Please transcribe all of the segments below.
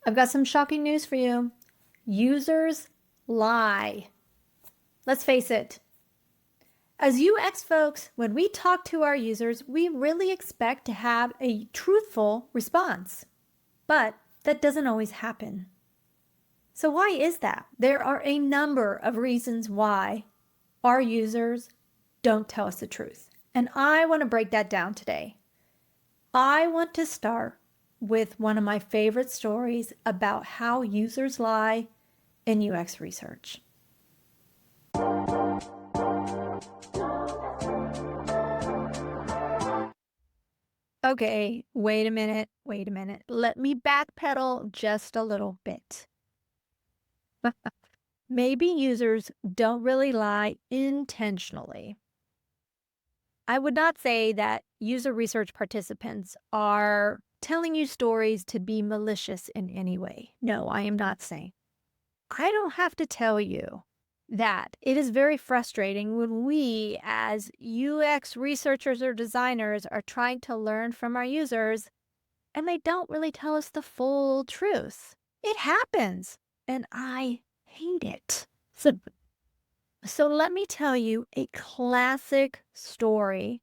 I've got some shocking news for you. Users lie. Let's face it. As UX folks, when we talk to our users, we really expect to have a truthful response. But that doesn't always happen. So why is that? There are a number of reasons why our users don't tell us the truth. And I want to break that down today. I want to start with one of my favorite stories about how users lie in UX research. Okay, wait a minute. Let me backpedal just a little bit. Maybe users don't really lie intentionally. I would not say that user research participants are telling you stories to be malicious in any way. No, I am not saying. I don't have to tell you that it is very frustrating when we, as UX researchers or designers, are trying to learn from our users and they don't really tell us the full truth. It happens, and I hate it. So let me tell you a classic story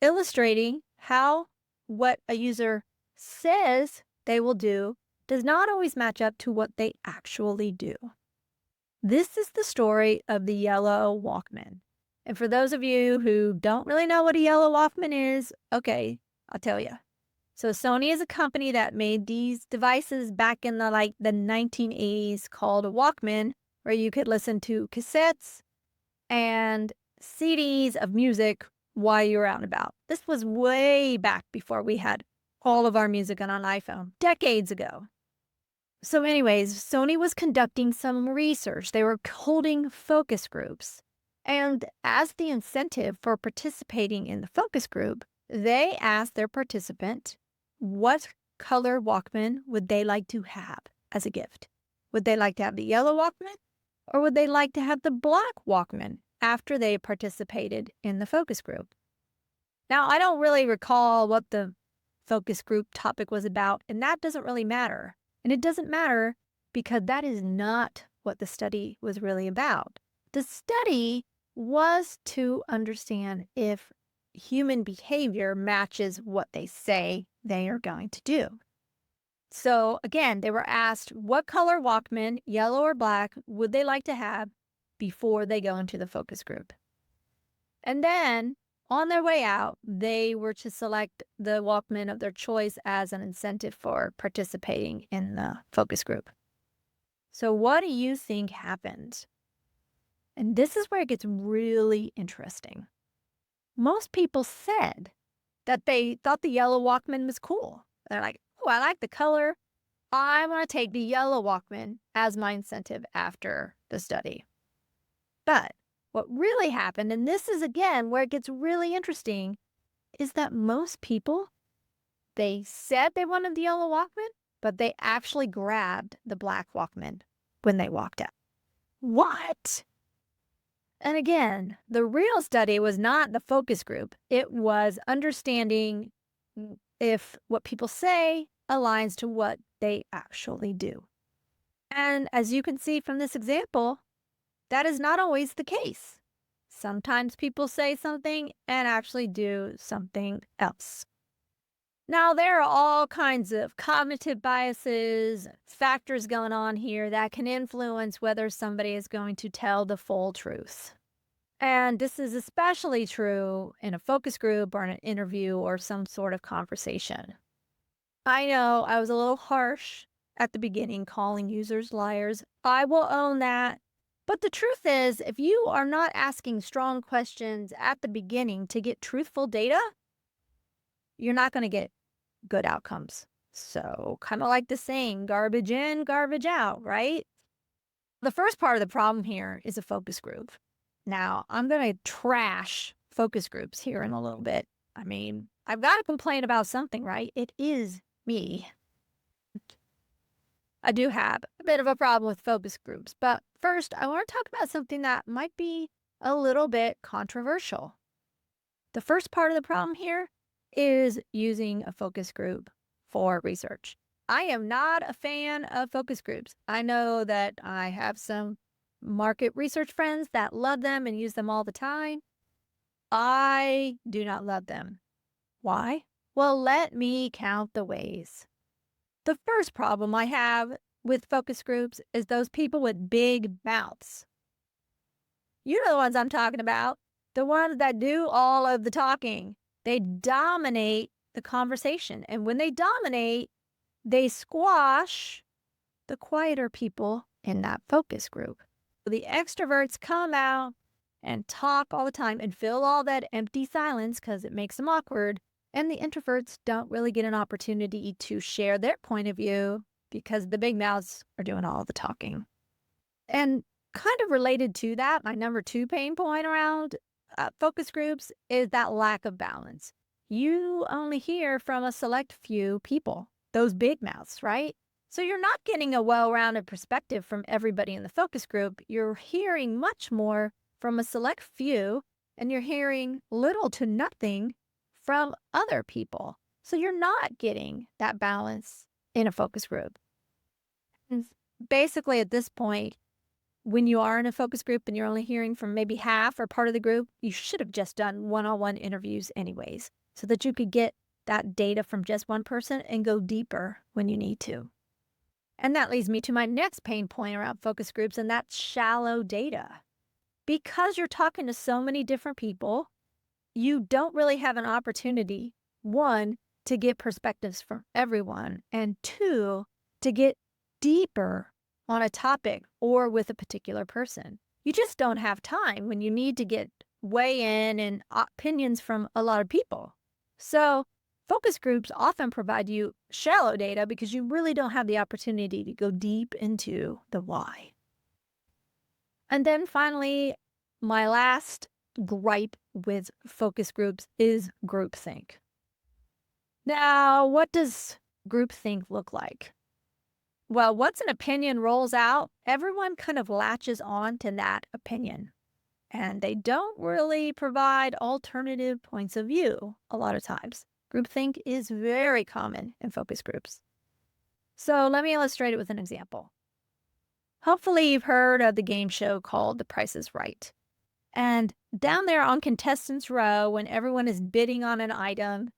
illustrating how what a user says they will do does not always match up to what they actually do. This is the story of the yellow Walkman. And for those of you who don't really know what a yellow Walkman is, okay, I'll tell you. So Sony is a company that made these devices back in the 1980s called a Walkman, where you could listen to cassettes and CDs of music while you were out and about. This was way back before we had all of our music on an iPhone, decades ago. So anyways, Sony was conducting some research. They were holding focus groups. And as the incentive for participating in the focus group, they asked their participant what color Walkman would they like to have as a gift. Would they like to have the yellow Walkman, or would they like to have the black Walkman after they participated in the focus group? Now, I don't really recall what the focus group topic was about, and that doesn't really matter. And it doesn't matter because that is not what the study was really about. The study was to understand if human behavior matches what they say they are going to do. So again, they were asked what color Walkman, yellow or black, would they like to have before they go into the focus group. And then on their way out, they were to select the Walkman of their choice as an incentive for participating in the focus group. So what do you think happened? And this is where it gets really interesting. Most people said that they thought the yellow Walkman was cool. They're like, oh, I like the color. I want to take the yellow Walkman as my incentive after the study. But what really happened, and this is again where it gets really interesting, is that most people, they said they wanted the yellow Walkman, but they actually grabbed the black Walkman when they walked out. What? And again, the real study was not the focus group. It was understanding if what people say aligns to what they actually do. And as you can see from this example, that is not always the case. Sometimes people say something and actually do something else. Now, there are all kinds of cognitive biases, factors going on here that can influence whether somebody is going to tell the full truth. And this is especially true in a focus group or in an interview or some sort of conversation. I know I was a little harsh at the beginning calling users liars. I will own that. But the truth is, if you are not asking strong questions at the beginning to get truthful data, you're not going to get good outcomes. So kind of like the saying, garbage in, garbage out, right? The first part of the problem here is a focus group. Now, I'm going to trash focus groups here in a little bit. I mean, I've got to complain about something, right? It is me. I do have a bit of a problem with focus groups, but first I want to talk about something that might be a little bit controversial. The first part of the problem here is using a focus group for research. I am not a fan of focus groups. I know that I have some market research friends that love them and use them all the time. I do not love them. Why? Well, let me count the ways. The first problem I have with focus groups is those people with big mouths. You know the ones I'm talking about. The ones that do all of the talking. They dominate the conversation. And when they dominate, they squash the quieter people in that focus group. The extroverts come out and talk all the time and fill all that empty silence because it makes them awkward. And the introverts don't really get an opportunity to share their point of view because the big mouths are doing all the talking. And kind of related to that, my number two pain point around focus groups is that lack of balance. You only hear from a select few people, those big mouths, right? So you're not getting a well-rounded perspective from everybody in the focus group. You're hearing much more from a select few, and you're hearing little to nothing from other people. So you're not getting that balance in a focus group. And basically, at this point, when you are in a focus group and you're only hearing from maybe half or part of the group, you should have just done one-on-one interviews anyways, so that you could get that data from just one person and go deeper when you need to. And that leads me to my next pain point around focus groups, and that's shallow data. Because you're talking to so many different people, you don't really have an opportunity, one, to get perspectives from everyone, and two, to get deeper on a topic or with a particular person. You just don't have time when you need to get weigh in and opinions from a lot of people. So focus groups often provide you shallow data because you really don't have the opportunity to go deep into the why. And then finally, my last gripe with focus groups is groupthink. Now, what does groupthink look like? Well, once an opinion rolls out, everyone kind of latches on to that opinion. And they don't really provide alternative points of view a lot of times. Groupthink is very common in focus groups. So let me illustrate it with an example. Hopefully you've heard of the game show called The Price is Right. And down there on contestants row, when everyone is bidding on an item,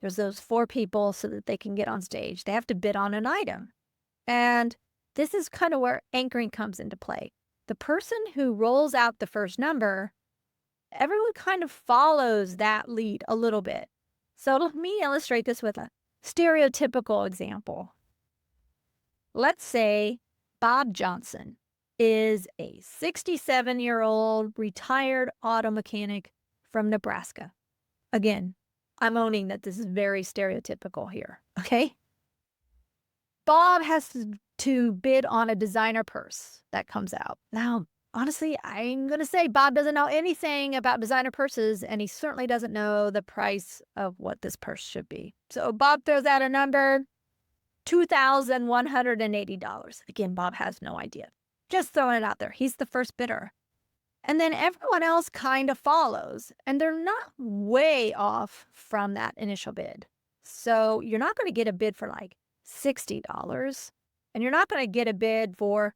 there's those four people so that they can get on stage. They have to bid on an item. And this is kind of where anchoring comes into play. The person who rolls out the first number, everyone kind of follows that lead a little bit. So let me illustrate this with a stereotypical example. Let's say Bob Johnson is a 67-year-old retired auto mechanic from Nebraska. Again, I'm owning that this is very stereotypical here, okay? Bob has to bid on a designer purse that comes out. Now, honestly, I'm going to say Bob doesn't know anything about designer purses, and he certainly doesn't know the price of what this purse should be. So Bob throws out a number, $2,180. Again, Bob has no idea. Just throwing it out there. He's the first bidder. And then everyone else kind of follows, and they're not way off from that initial bid. So you're not going to get a bid for like $60, and you're not going to get a bid for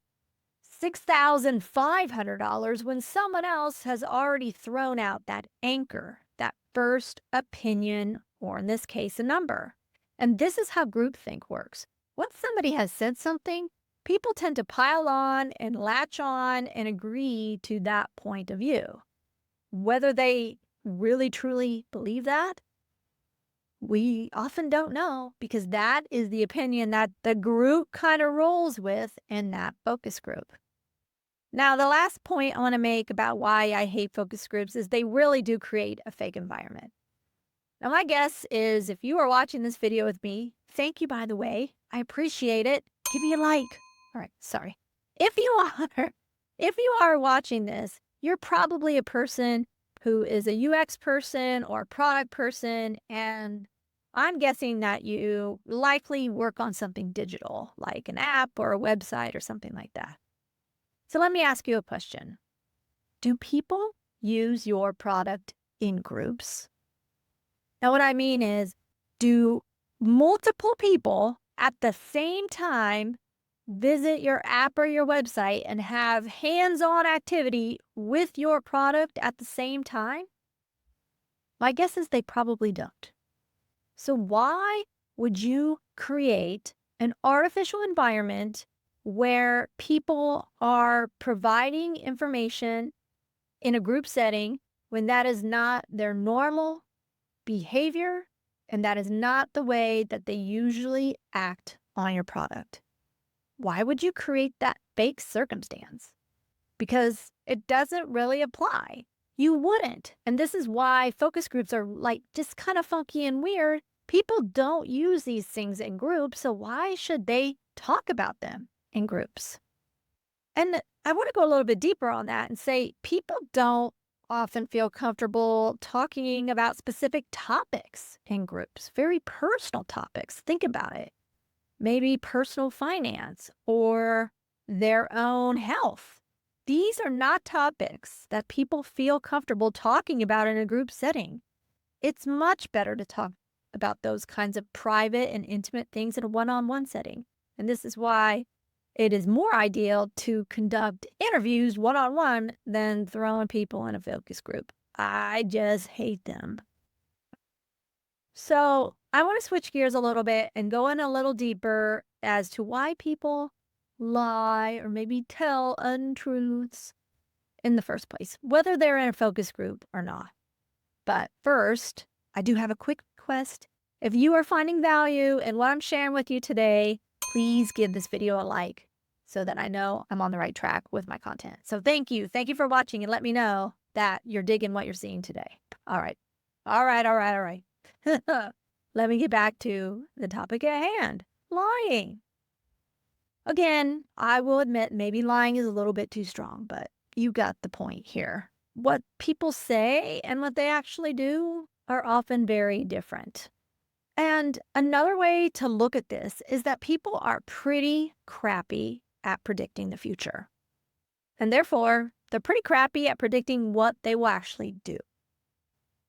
$6,500 when someone else has already thrown out that anchor, that first opinion, or in this case, a number. And this is how groupthink works. Once somebody has said something, people tend to pile on and latch on and agree to that point of view. Whether they really truly believe that, we often don't know, because that is the opinion that the group kind of rolls with in that focus group. Now, the last point I want to make about why I hate focus groups is they really do create a fake environment. Now, my guess is if you are watching this video with me, thank you, by the way. I appreciate it. Give me a like. All right, sorry. If you are watching this, you're probably a person who is a UX person or a product person, and I'm guessing that you likely work on something digital, like an app or a website or something like that. So let me ask you a question. Do people use your product in groups? Now, what I mean is, do multiple people at the same time visit your app or your website and have hands-on activity with your product at the same time? My guess is they probably don't. So why would you create an artificial environment where people are providing information in a group setting when that is not their normal behavior and that is not the way that they usually act on your product? Why would you create that fake circumstance? Because it doesn't really apply. You wouldn't. And this is why focus groups are like just kind of funky and weird. People don't use these things in groups, so why should they talk about them in groups? And I want to go a little bit deeper on that and say people don't often feel comfortable talking about specific topics in groups, very personal topics. Think about it. Maybe personal finance or their own health. These are not topics that people feel comfortable talking about in a group setting. It's much better to talk about those kinds of private and intimate things in a one-on-one setting. And this is why it is more ideal to conduct interviews one-on-one than throwing people in a focus group. I just hate them. So I want to switch gears a little bit and go in a little deeper as to why people lie or maybe tell untruths in the first place, whether they're in a focus group or not. But first, I do have a quick request. If you are finding value in what I'm sharing with you today, please give this video a like so that I know I'm on the right track with my content. So thank you. Thank you for watching, and let me know that you're digging what you're seeing today. All right. All right. All right. All right. Let me get back to the topic at hand, lying. Again, I will admit maybe lying is a little bit too strong, but you got the point here. What people say and what they actually do are often very different. And another way to look at this is that people are pretty crappy at predicting the future. And therefore, they're pretty crappy at predicting what they will actually do.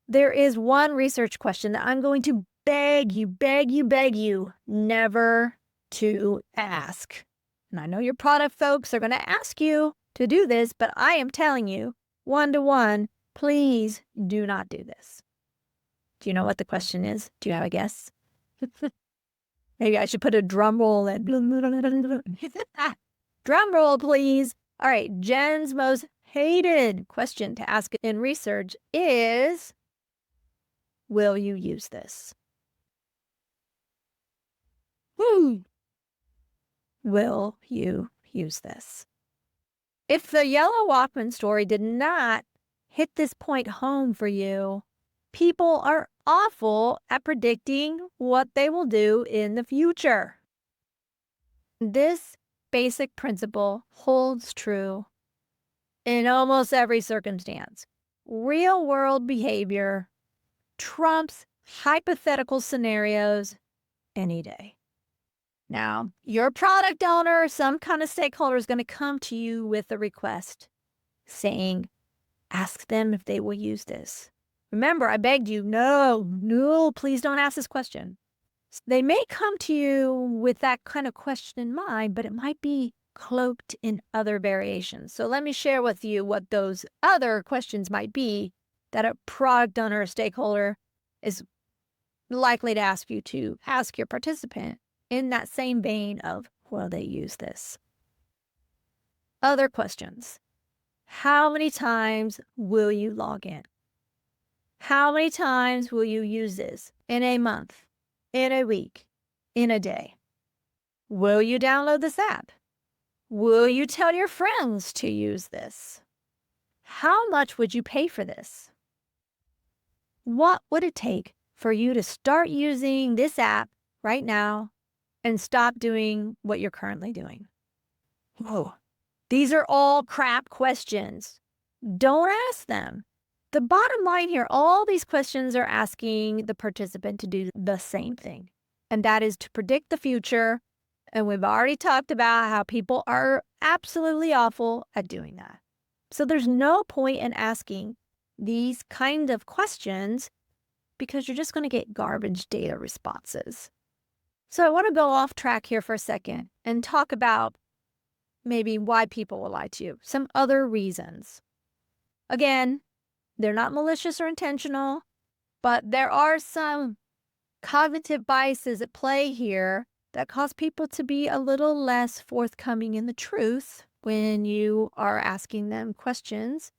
There is one research question that I'm going to beg you never to ask. And I know your product folks are going to ask you to do this, but I am telling you, 1-to-1, please do not do this. Do you know what the question is? Do you have a guess? Maybe I should put a drum roll and drum roll, please. All right, Jen's most hated question to ask in research is, will you use this? Will you use this? If the yellow Walkman story did not hit this point home for you, people are awful at predicting what they will do in the future. This basic principle holds true in almost every circumstance. Real-world behavior trumps hypothetical scenarios any day. Now, your product owner or some kind of stakeholder is going to come to you with a request saying, ask them if they will use this. Remember, I begged you, no, please don't ask this question. They may come to you with that kind of question in mind, but it might be cloaked in other variations. So let me share with you what those other questions might be that a product owner or stakeholder is likely to ask you to ask your participant in that same vein of, will they use this? Other questions. How many times will you log in? How many times will you use this in a month, in a week, in a day? Will you download this app? Will you tell your friends to use this? How much would you pay for this? What would it take for you to start using this app right now and stop doing what you're currently doing? Whoa, these are all crap questions. Don't ask them. The bottom line here, all these questions are asking the participant to do the same thing, and that is to predict the future. And we've already talked about how people are absolutely awful at doing that. So there's no point in asking these kind of questions because you're just going to get garbage data responses. So I want to go off track here for a second and talk about maybe why people will lie to you, some other reasons. Again, they're not malicious or intentional, but there are some cognitive biases at play here that cause people to be a little less forthcoming in the truth when you are asking them questions.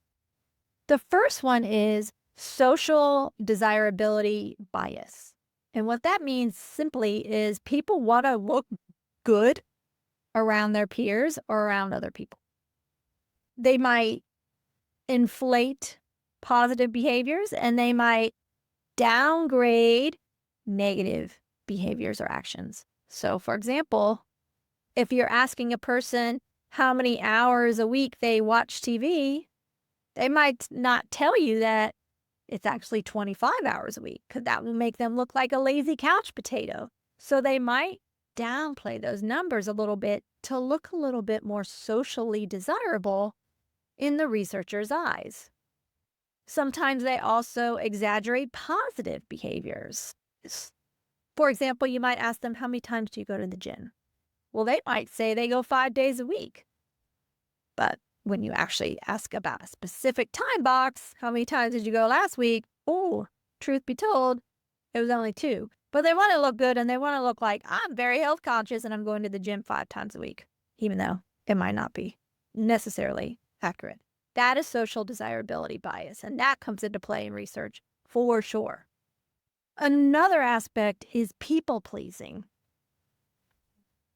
The first one is social desirability bias. And what that means simply is people want to look good around their peers or around other people. They might inflate positive behaviors and they might downgrade negative behaviors or actions. So, for example, if you're asking a person how many hours a week they watch TV, they might not tell you that it's actually 25 hours a week because that will make them look like a lazy couch potato. So they might downplay those numbers a little bit to look a little bit more socially desirable in the researcher's eyes. Sometimes they also exaggerate positive behaviors. For example, you might ask them, how many times do you go to the gym? Well, they might say they go 5 days a week. But when you actually ask about a specific time box, how many times did you go last week? Oh, truth be told, it was only 2. But they want to look good and they want to look like I'm very health conscious and I'm going to the gym 5 times a week, even though it might not be necessarily accurate. That is social desirability bias, and that comes into play in research for sure. Another aspect is people pleasing.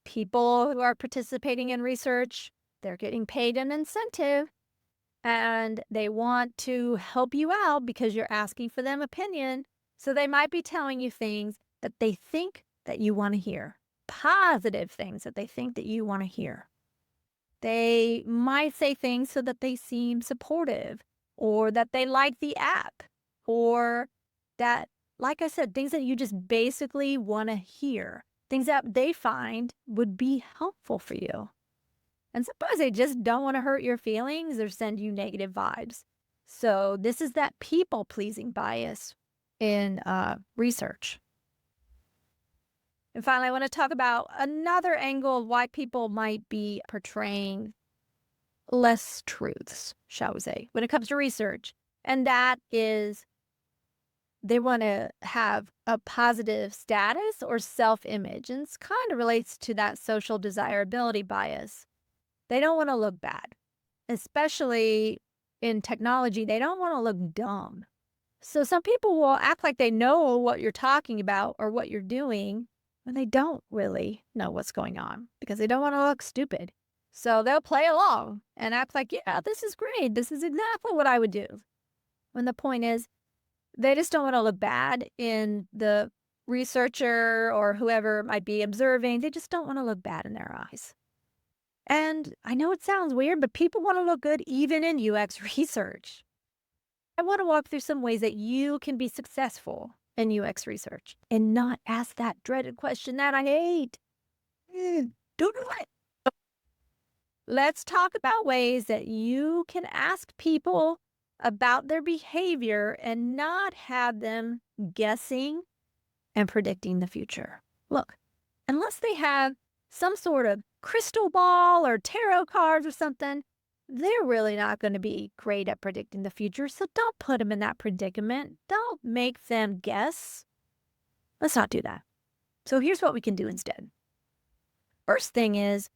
People who are participating in research, they're getting paid an incentive and they want to help you out because you're asking for them opinion. So they might be telling you things that they think that you want to hear, positive things that they think that you want to hear. They might say things so that they seem supportive or that they like the app or that, like I said, things that you just basically want to hear, things that they find would be helpful for you. And sometimes they just don't want to hurt your feelings or send you negative vibes. So this is that people pleasing bias in research. And finally, I want to talk about another angle of why people might be portraying less truths, shall we say, when it comes to research. And that is they want to have a positive status or self-image. And it's kind of relates to that social desirability bias. They don't want to look bad, especially in technology. They don't want to look dumb. So some people will act like they know what you're talking about or what you're doing when they don't really know what's going on because they don't want to look stupid. So they'll play along and act like, yeah, this is great. This is exactly what I would do. When the point is, they just don't want to look bad in the researcher or whoever might be observing. They just don't want to look bad in their eyes. And I know it sounds weird, but people want to look good even in UX research. I want to walk through some ways that you can be successful in UX research and not ask that dreaded question that I hate. Don't do it. Let's talk about ways that you can ask people about their behavior and not have them guessing and predicting the future. Look, unless they have some sort of crystal ball or tarot cards or something, they're really not going to be great at predicting the future. So don't put them in that predicament. Don't make them guess. Let's not do that. So here's what we can do instead. First thing is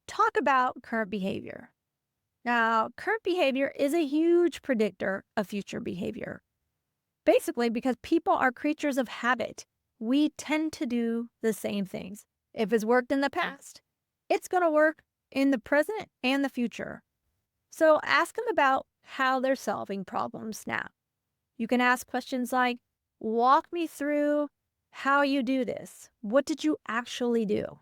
talk about current behavior. Now, current behavior is a huge predictor of future behavior. Basically, because people are creatures of habit, we tend to do the same things. If it's worked in the past, it's going to work in the present and the future. So ask them about how they're solving problems now. You can ask questions like, walk me through how you do this. What did you actually do?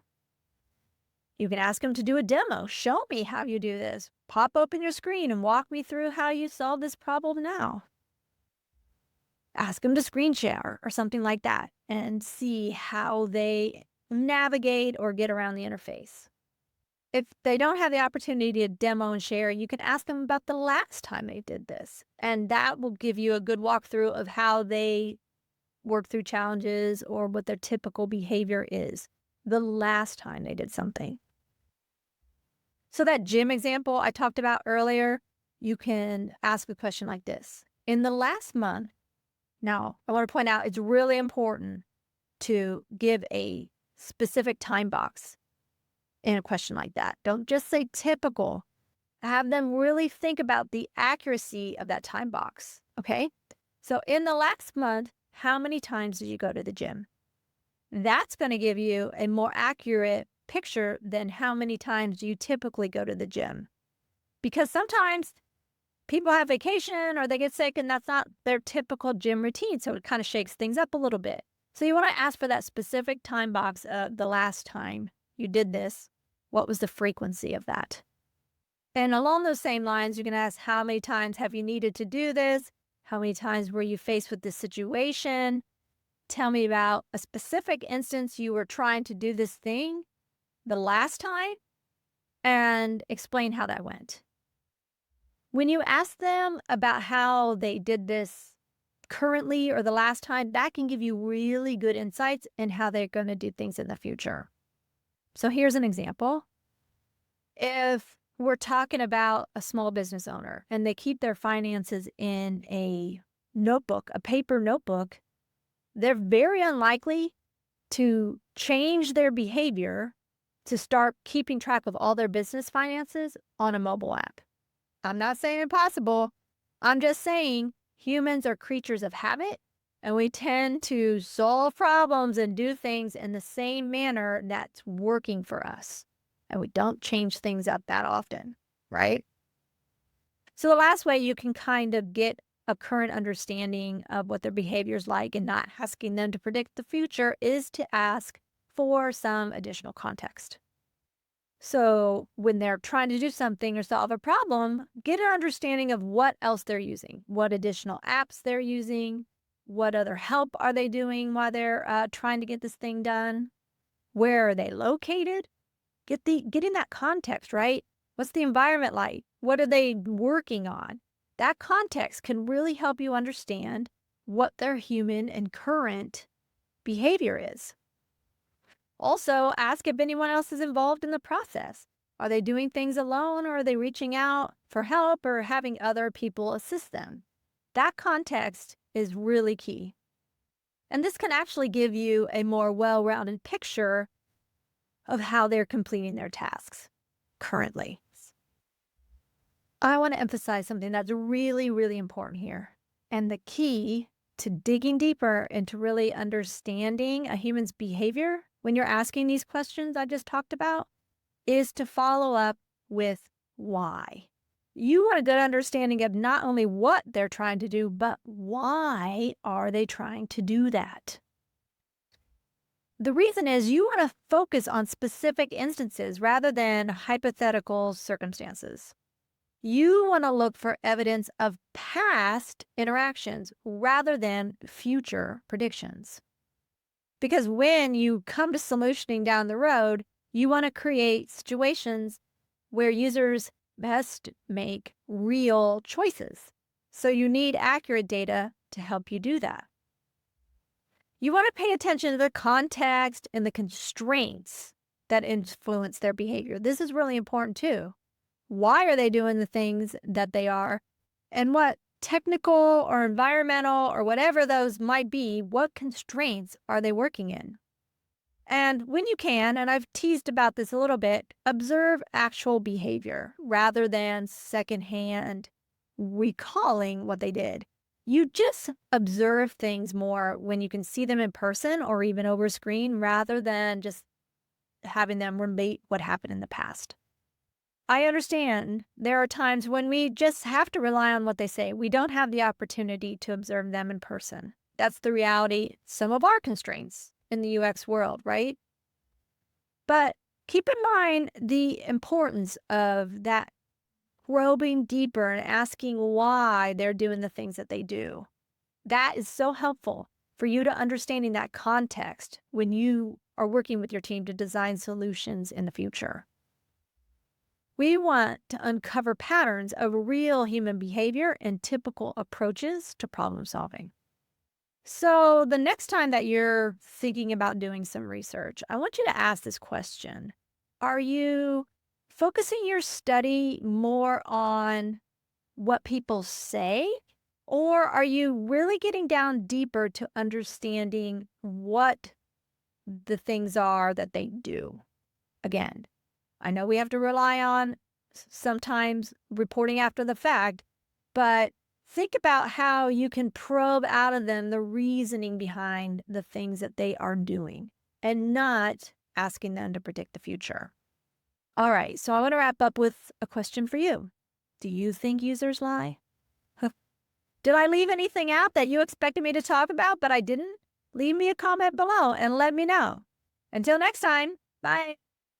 You can ask them to do a demo. Show me how you do this. Pop open your screen and walk me through how you solve this problem now. Ask them to screen share or something like that and see how they navigate or get around the interface. If they don't have the opportunity to demo and share, you can ask them about the last time they did this. And that will give you a good walkthrough of how they work through challenges or what their typical behavior is. the last time they did something. So that gym example I talked about earlier, you can ask a question like this. In the last month, now I want to point out it's really important to give a specific time box in a question like that. Don't just say typical. Have them really think about the accuracy of that time box. Okay. So in the last month, how many times did you go to the gym? That's going to give you a more accurate picture than how many times you typically go to the gym. Because sometimes people have vacation or they get sick and that's not their typical gym routine. So it kind of shakes things up a little bit. So you want to ask for that specific time box of the last time you did this. What was the frequency of that? And along those same lines, you can ask, how many times have you needed to do this? How many times were you faced with this situation? Tell me about a specific instance you were trying to do this thing the last time and explain how that went. When you ask them about how they did this currently or the last time, that can give you really good insights in how they're going to do things in the future. So here's an example. If we're talking about a small business owner and they keep their finances in a notebook, a paper notebook, they're very unlikely to change their behavior to start keeping track of all their business finances on a mobile app. I'm not saying impossible. I'm just saying humans are creatures of habit and we tend to solve problems and do things in the same manner that's working for us. And we don't change things up that often, right? So the last way you can kind of get a current understanding of what their behavior is like and not asking them to predict the future is to ask for some additional context. So when they're trying to do something or solve a problem, get an understanding of what else they're using, what additional apps they're using, what other help are they doing while they're trying to get this thing done, where are they located? Getting that context, right? What's the environment like? What are they working on? That context can really help you understand what their human and current behavior is. Also, ask if anyone else is involved in the process. Are they doing things alone or are they reaching out for help or having other people assist them? That context is really key. And this can actually give you a more well-rounded picture of how they're completing their tasks currently. I want to emphasize something that's really, really important here. And the key to digging deeper into really understanding a human's behavior when you're asking these questions I just talked about is to follow up with why. You want a good understanding of not only what they're trying to do, but why are they trying to do that? The reason is you want to focus on specific instances rather than hypothetical circumstances. You want to look for evidence of past interactions rather than future predictions. Because when you come to solutioning down the road, you want to create situations where users best make real choices. So you need accurate data to help you do that. You want to pay attention to the context and the constraints that influence their behavior. This is really important too. Why are they doing the things that they are? And what technical or environmental or whatever those might be, what constraints are they working in? And when you can, and I've teased about this a little bit, observe actual behavior rather than secondhand recalling what they did. You just observe things more when you can see them in person or even over a screen rather than just having them relate what happened in the past. I understand there are times when we just have to rely on what they say. We don't have the opportunity to observe them in person. That's the reality, some of our constraints in the UX world, right? But keep in mind the importance of that probing deeper and asking why they're doing the things that they do. That is so helpful for you to understanding that context when you are working with your team to design solutions in the future. We want to uncover patterns of real human behavior and typical approaches to problem solving. So, the next time that you're thinking about doing some research, I want you to ask this question. Are you focusing your study more on what people say, or are you really getting down deeper to understanding what the things are that they do? Again, I know we have to rely on sometimes reporting after the fact, but think about how you can probe out of them the reasoning behind the things that they are doing and not asking them to predict the future. All right, so I want to wrap up with a question for you. Do you think users lie? Huh. Did I leave anything out that you expected me to talk about, but I didn't? Leave me a comment below and let me know. Until next time, bye.